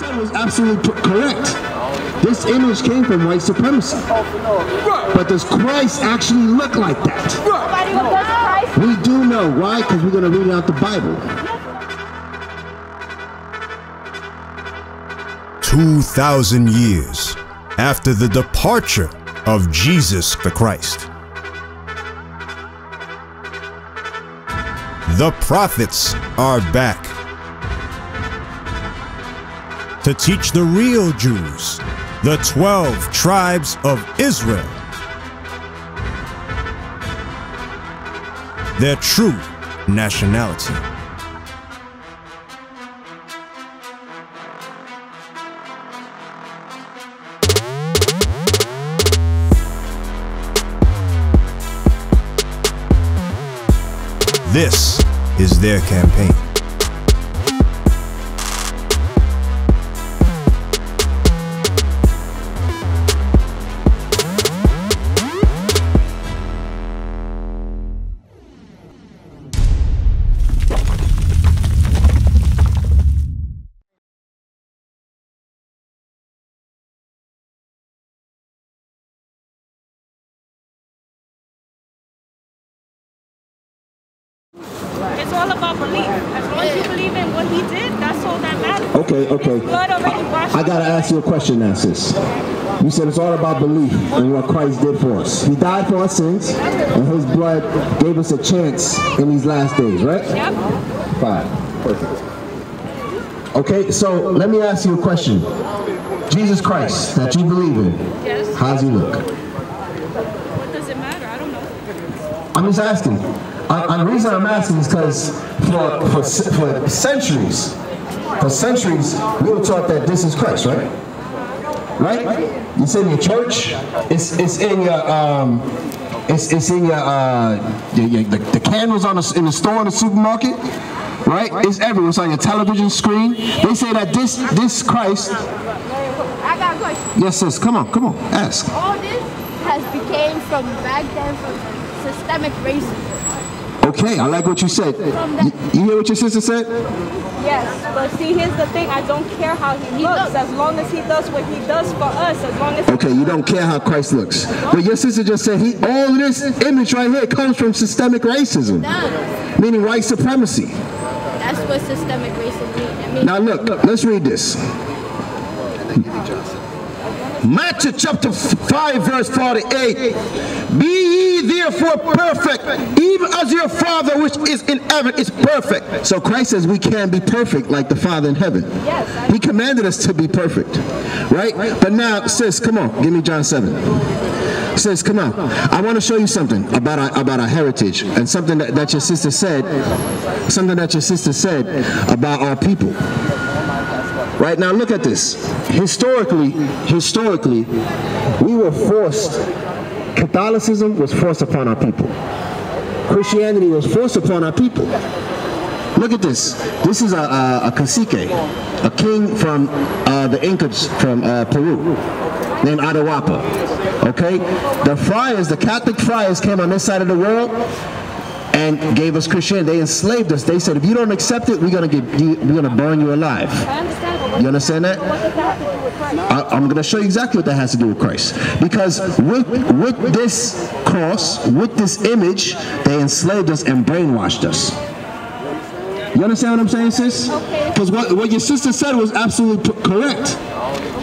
said was absolutely correct. This image came from white supremacy. But does Christ actually look like that? We do know. Why? Because we're going to read it out the Bible. 2,000 years after the departure of Jesus the Christ, the prophets are back to teach the real Jews, the 12 tribes of Israel, their true nationality. This is their campaign. It's all about belief. As long as you believe in what he did, that's all that matters. Okay. I gotta ask you a question now, sis. You said it's all about belief in what Christ did for us. He died for our sins, and his blood gave us a chance in these last days, right? Yep. Fine. Perfect. Okay, so let me ask you a question. Jesus Christ, that you believe in, Yes. how does he look? What does it matter? I don't know. I'm just asking. The reason I'm asking is because for centuries, we were taught that this is Christ, right? Right? It's in your church. It's in your the candles in the store in the supermarket, right? It's everywhere. It's on your television screen. They say that this Christ. I got a question. Yes, sis. Come on. Ask. All this has became from back then from systemic racism. Okay, I like what you said. You hear what your sister said? Yes, but see, here's the thing. I don't care how he looks, as long as he does what he does for us, as long as... Okay, you don't care how Christ looks. But your sister just said all this image right here comes from systemic racism, meaning white supremacy. That's what systemic racism means. Now look, let's read this. Matthew chapter 5 verse 48. Be ye therefore perfect, even as your Father which is in heaven is perfect. So Christ says we can be perfect like the Father in heaven. Yes. He commanded us to be perfect. Right? But now, sis, come on, give me John 7. Sis, come on. I want to show you something about our heritage and something that your sister said. Something that your sister said about our people. Right now, look at this. Historically, we were forced. Catholicism was forced upon our people. Christianity was forced upon our people. Look at this. This is a cacique, a king from the Incas from Peru, named Atahualpa. Okay, the friars, the Catholic friars, came on this side of the world and gave us Christianity. They enslaved us. They said, if you don't accept it, we're gonna burn you alive. You understand that? I'm going to show you exactly what that has to do with Christ. Because with this cross, with this image, they enslaved us and brainwashed us. You understand what I'm saying, sis? Because what your sister said was absolutely correct.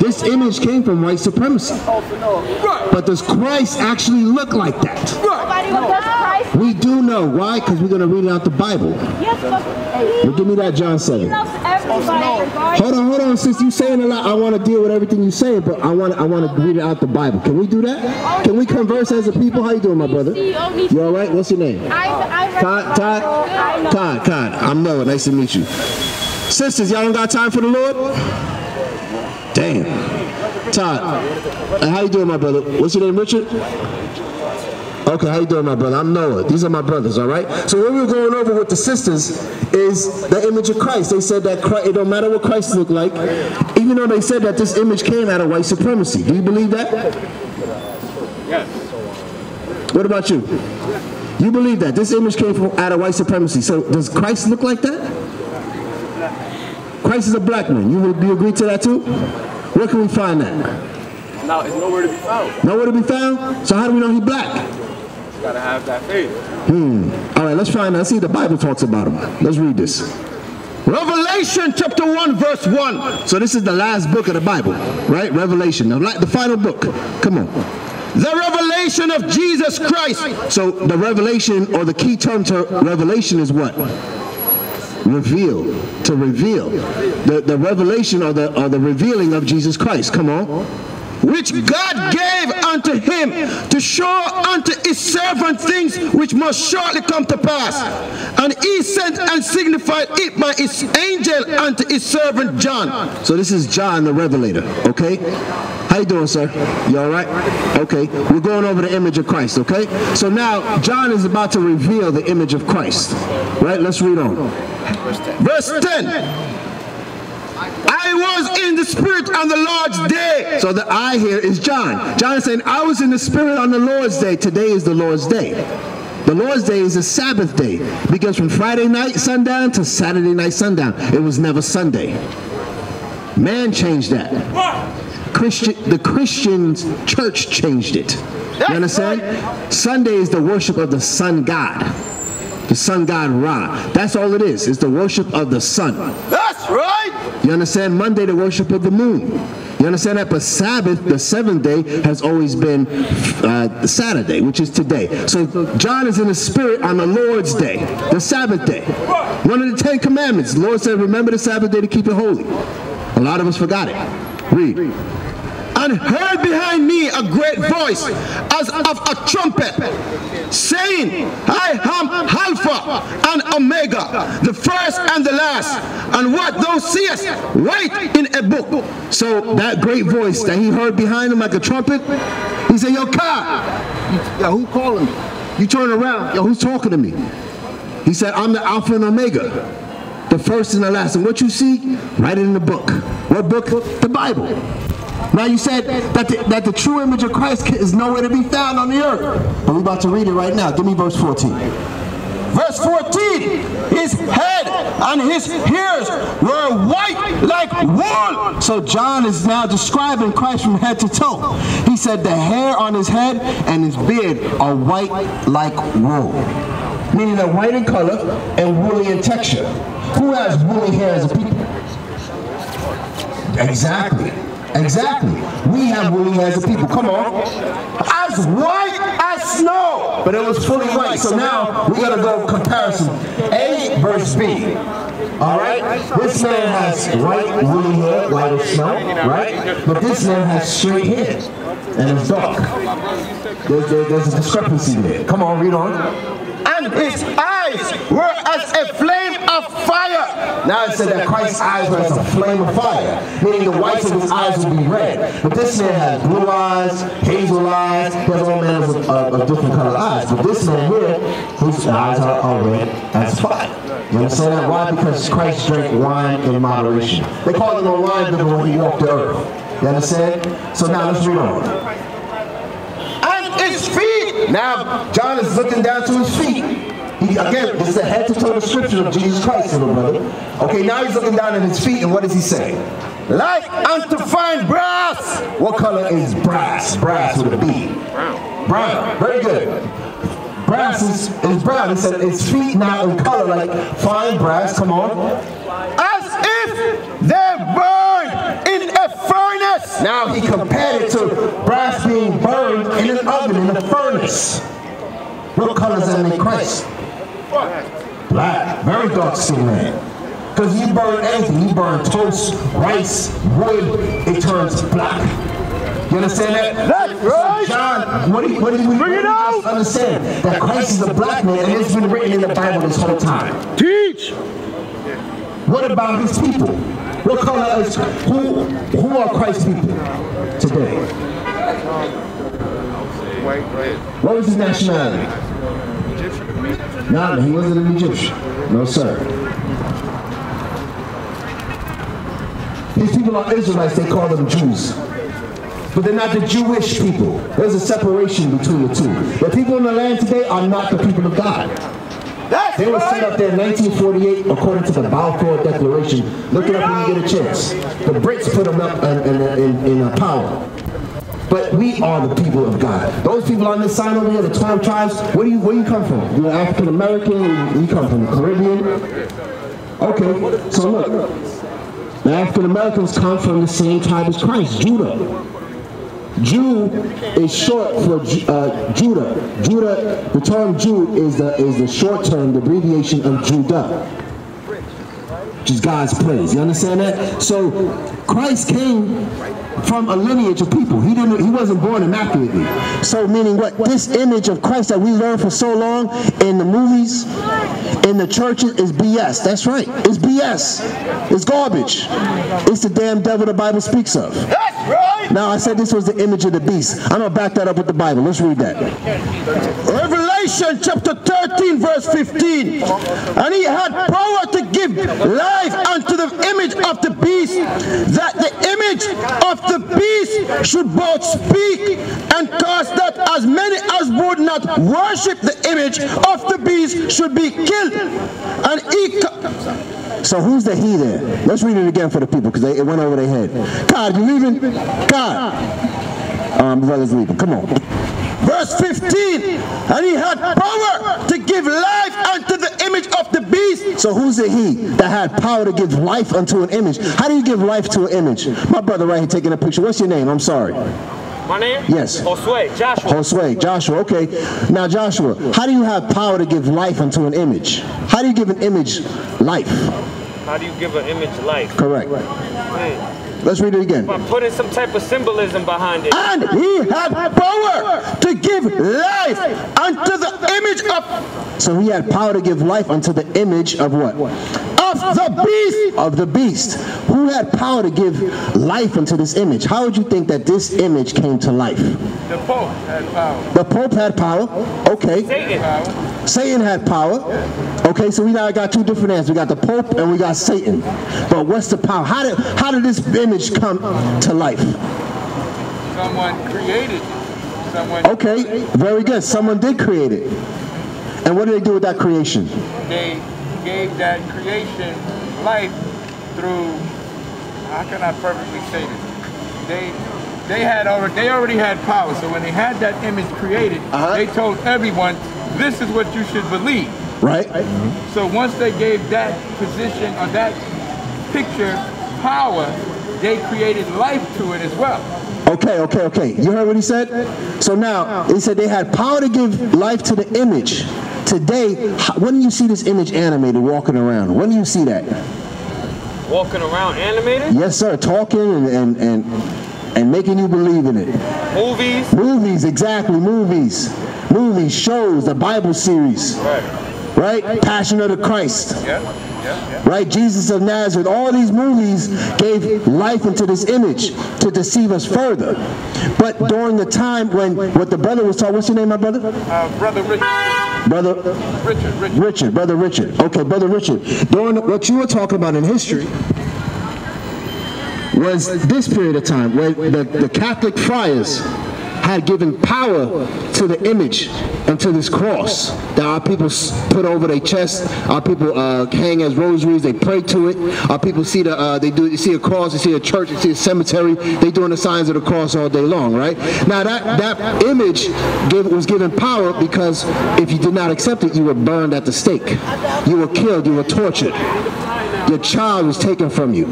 This image came from white supremacy. But does Christ actually look like that? We do know. Why? Because we're going to read it out the Bible. Well, give me that John 7. Hold on, sis. You saying a lot. I want to deal with everything you say, but I want to read it out the Bible. Can we do that? Can we converse as a people? How you doing, my brother? You all right? What's your name? Todd. I'm Noah. Nice to meet you. Sisters, y'all don't got time for the Lord? Damn. Todd, how you doing, my brother? What's your name, Richard? Okay, how you doing, my brother? I'm Noah. These are my brothers, all right? So what we were going over with the sisters is the image of Christ. They said that Christ, it don't matter what Christ looked like, even though they said that this image came out of white supremacy. Do you believe that? Yes. What about you? You believe that this image came out of white supremacy. So does Christ look like that? Christ is a black man. You agree to that too? Where can we find that? No, it's nowhere to be found. Nowhere to be found? So how do we know he's black? You gotta have that faith. All right, let's find out. Let's see if the Bible talks about him. Let's read this. Revelation chapter 1 verse 1. So this is the last book of the Bible, right? Revelation, the final book. Come on. The revelation of Jesus Christ. So the revelation, or the key term to revelation, is what? Reveal. To reveal. The revelation or the revealing of Jesus Christ. Come on. Which God gave unto him to show unto his servant things which must shortly come to pass. And he sent and signified it by his angel unto his servant John. So this is John the Revelator, okay? How you doing, sir? You all right? Okay, we're going over the image of Christ, okay? So now, John is about to reveal the image of Christ, right? Let's read on. Verse 10. I was in the Spirit on the Lord's day. So the I here is John. John is saying, I was in the Spirit on the Lord's day. Today is the Lord's day. The Lord's day is a Sabbath day. It begins from Friday night sundown to Saturday night sundown. It was never Sunday. Man changed that. The Christian church changed it. You understand? Sunday is the worship of the sun god. The sun god Ra. That's all it is. It's the worship of the sun. That's right. You understand? Monday, the worship of the moon. You understand that? But Sabbath, the seventh day, has always been Saturday, which is today. So John is in the Spirit on the Lord's day, the Sabbath day. One of the 10 commandments. The Lord said, remember the Sabbath day to keep it holy. A lot of us forgot it. Read. And heard behind me a great voice as of a trumpet, saying, I am Alpha and Omega, the first and the last, and what thou seest, write in a book. So that great voice that he heard behind him like a trumpet, he said, yo, Kai, yo, who calling me? You turn around, yo, who's talking to me? He said, I'm the Alpha and Omega, the first and the last. And what you see, write it in the book. What book? The Bible. Now you said that the true image of Christ is nowhere to be found on the earth. But we're about to read it right now. Give me verse 14. Verse 14, his head and his hairs were white like wool. So John is now describing Christ from head to toe. He said the hair on his head and his beard are white like wool. Meaning they're white in color and woolly in texture. Who has woolly hair as a people? Exactly. Exactly. We have woolly hair as a people. Come on. As white as snow. But it was fully white. So now we got to go comparison. A versus B. Alright? This man has white woolly hair, white as snow. Right? But this man has straight hair. And it's dark. There's a discrepancy there. Come on, read on. And his eyes were as a flame of fire. Now it said that Christ's eyes were as a flame of fire, meaning the whites of his eyes would be red. But this man has blue eyes, hazel eyes, he has all manners of different colored eyes. But this man here, his eyes are red as fire. You understand that? Why? Because Christ drank wine in moderation. They called him a wine bibber when he walked the earth. You understand? So now let's read on. And his feet. Now, John is looking down to his feet. Again, this is a head-to-toe description of Jesus Christ, little brother. Okay, now he's looking down at his feet, and what does he say? Like unto fine brass. What color is brass? Brass with a B. Brown. Very good. Brass is brown. He said his feet now in color like fine brass. Come on. As if they're burned in a furnace. Now he compared it to brass being burned in an oven, in a furnace. What color does that make Christ? Black. Very dark skinned man. Because you burn anything. You burn toast, rice, wood, it turns black. You understand that? That's right. So John, what do you understand? That Christ is a black man, and it's been written in the Bible this whole time. Teach! What about his people? What color is, who are Christ's people today? White, red. What was his nationality? Egyptian. No, he wasn't an Egyptian. No, sir. These people are Israelites, they call them Jews. But they're not the Jewish people. There's a separation between the two. The people in the land today are not the people of God. They were set up there in 1948 according to the Balfour Declaration. Look it up when you get a chance. The Brits put them up in power. But we are the people of God. Those people on this side over here, the 12 tribes, where you come from? You're African American, you come from the Caribbean? Okay, so look. The African Americans come from the same tribe as Christ, Judah. Jew is short for Judah. Judah, the term Jew is the short term, the abbreviation of Judah, which is God's praise. You understand that? So Christ came from a lineage of people. He wasn't born immaculately. So meaning what? This image of Christ that we learned for so long in the movies, in the churches, is BS. That's right. It's BS. It's garbage. It's the damn devil the Bible speaks of. That's right. Now I said this was the image of the beast. I'm going to back that up with the Bible. Let's read that. Revelation chapter 13 verse 15. And he had power to give life unto the image of the beast, that the image of the beast should both speak and cause that as many as would not worship the image of the beast should be killed. And he... So who's the he there? Let's read it again for the people because it went over their head. God, you leaving? God. Brother's leaving. Come on. Verse 15. And he had power to give life unto the image of the beast. So who's the he that had power to give life unto an image? How do you give life to an image? My brother right here taking a picture. What's your name? I'm sorry. My name? Yes. Josue, Joshua. Josue, Joshua, okay. Now Joshua, how do you have power to give life unto an image? How do you give an image life? How do you give an image life? Correct. Let's read it again. By putting some type of symbolism behind it. And he had power to give life unto the image of... So he had power to give life unto the image of what? Of the beast. Of the beast. Who had power to give life unto this image? How would you think that this image came to life? The Pope had power. The Pope had power. Okay. Satan had power. Okay, so we now got two different answers. We got the Pope and we got Satan. But what's the power? How did this image come to life? Someone created it. Okay, very good. Someone did create it. And what did they do with that creation? They gave that creation life through, how can I perfectly say this? They already had power. So when they had that image created, they told everyone, this is what you should believe. Right. So once they gave that position or that picture power, they created life to it as well. Okay. You heard what he said? So now, he said they had power to give life to the image. Today, when do you see this image animated walking around? When do you see that? Walking around animated? Yes, sir. Talking and making you believe in it. Movies? Movies, exactly. Movies, shows, the Bible series. Right? Passion of the Christ. Right? Jesus of Nazareth. All these movies gave life into this image to deceive us further. But during the time when what the brother was talking, what's your name, my brother? Brother Richard. Brother Richard. Brother Richard. Okay, Brother Richard. During what you were talking about in history was this period of time where the Catholic friars had given power to the image and to this cross that our people put over their chest. Our people hang as rosaries. They pray to it. Our people see you see a cross, you see a church, you see a cemetery. They doing the signs of the cross all day long, right? Now that image was given power because if you did not accept it, you were burned at the stake. You were killed. You were tortured. Your child was taken from you.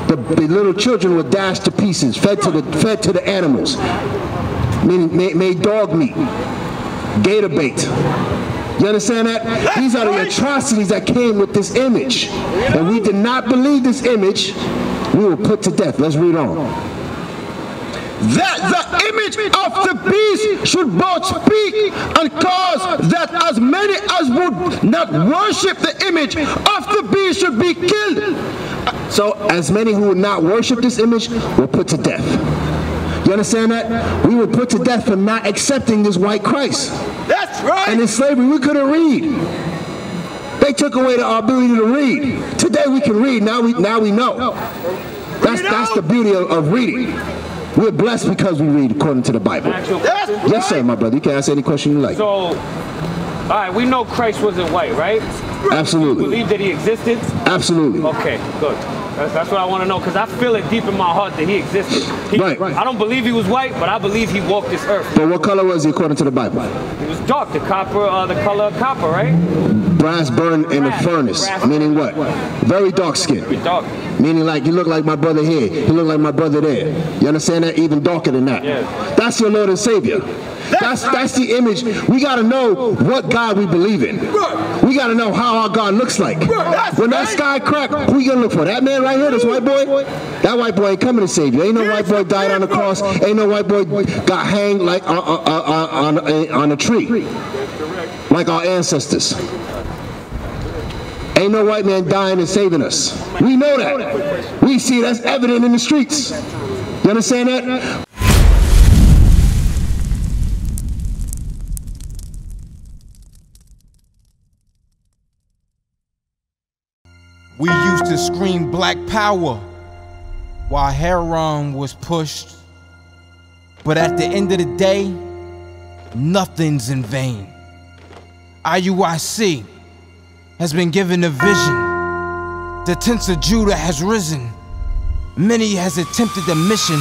The little children were dashed to pieces, fed to the animals. Meaning made dog meat, gator bait. You understand that? These are the atrocities that came with this image. And we did not believe this image, we were put to death. Let's read on. That the image of the beast should both speak and cause that as many as would not worship the image of the beast should be killed. So as many who would not worship this image were put to death. You understand that? We were put to death for not accepting this white Christ. That's right. And in slavery, we couldn't read. They took away our ability to read. Today we can read. Now we know. That's the beauty of reading. We're blessed because we read according to the Bible. Yes, sir, my brother. You can ask any question you like. So, All right, we know Christ wasn't white, right? Absolutely. You believe that he existed? Absolutely. Okay, good. That's what I want to know, because I feel it deep in my heart that he existed. Right. I don't believe he was white, but I believe he walked this earth. But what color was he according to the Bible? He was dark, the color of copper, right? Brass burned in the furnace, meaning what? Very dark skin. Very dark. Meaning like, you look like my brother here, you look like my brother there. You understand that? Even darker than that. Yeah. That's your Lord and Savior. That's the image. We got to know what God we believe in. We got to know how our God looks like. When that sky crack, who you going to look for? That man right here, this white boy? That white boy ain't coming to save you. Ain't no white boy died on the cross. Ain't no white boy got hanged like on a tree. Like our ancestors. Ain't no white man dying and saving us. We know that. We see that's evident in the streets. You understand that? We used to scream black power while heroin was pushed. But at the end of the day, nothing's in vain. IUIC has been given a vision. The tents of Judah has risen. Many has attempted the mission.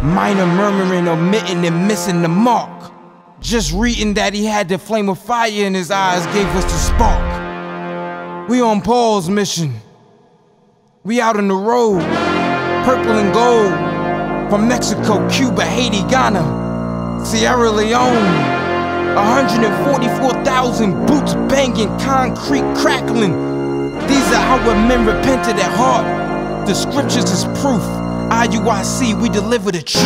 Minor murmuring, omitting, and missing the mark. Just reading that he had the flame of fire in his eyes gave us the spark. We on Paul's mission. We out on the road, purple and gold, from Mexico, Cuba, Haiti, Ghana, Sierra Leone. 144,000 boots banging, concrete crackling. These are our men repented at heart. The scriptures is proof. IUIC, we deliver the truth.